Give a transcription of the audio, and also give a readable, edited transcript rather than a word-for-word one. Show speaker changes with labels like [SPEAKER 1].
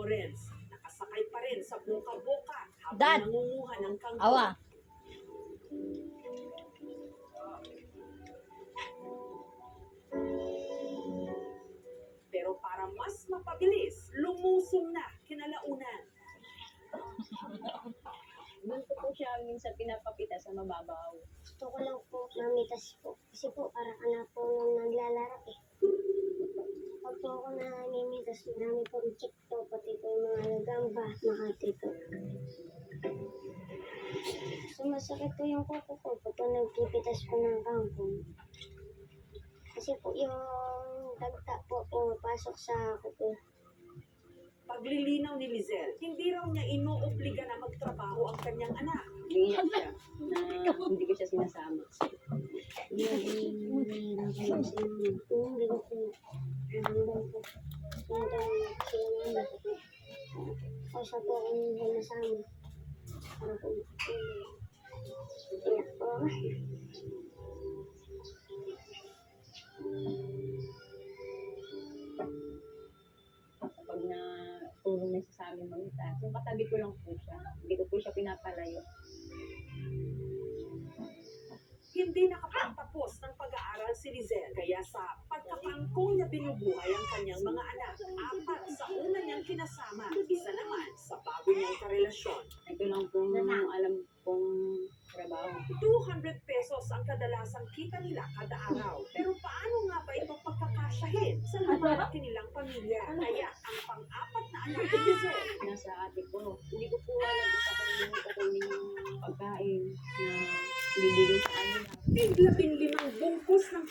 [SPEAKER 1] Lawrence, nakasakay pa rin sa buka-buka habang
[SPEAKER 2] Dad!
[SPEAKER 1] nangunguha ng kangkong.
[SPEAKER 2] Awa.
[SPEAKER 1] Pero para mas mapabilis, lumusong na kinalaunan.
[SPEAKER 3] Doon ko po siya minsan pinapapita sa mababaw.
[SPEAKER 4] Gusto ko lang po mamitas po. Kasi po para ka na po nung naglalarap eh. Pag po ako namimitas, marami pong chip po, pati po yung mga gagamba, makati po. Sumasakit po yung kuko ko pag po nagpipitas po ng kangkong. Kasi po yung dagta po pumapasok sa kuko.
[SPEAKER 1] Paglilinaw ni Lizelle, hindi raw niya inoobliga na magtrabaho ang kanyang anak.
[SPEAKER 3] Umiiyak siya na hindi ko siya sinasama.
[SPEAKER 4] Hindi ko po. Yung daw sila mama. Kausa po ako nung nasama. Para po. Iyak po.
[SPEAKER 3] Kapag na tulong na siya sa amin mamita, yung katabi ko lang po siya. Hindi ko po siya pinapalayo.
[SPEAKER 1] Hindi nakapagtapos ng pag-aaral si Lizelle, kaya sa pagkakangkong niya binubuhay ang kanyang mga anak. 4 sa una niyang kinasama, isa naman sa bago niyang karelasyon.
[SPEAKER 3] Ito lang po yung alam kong trabaho.
[SPEAKER 1] 200 pesos ang kadalasang kita nila kada araw. Pero paano nga ba ito pagkakasyahin sa lumalaki nilang pamilya? Kaya ang pang-4 na anak ni Lizelle,
[SPEAKER 3] Nasa ate ko, hindi ko po alam kung yung pagkain na bibigay sa kanila.
[SPEAKER 1] may 15 bungkus ng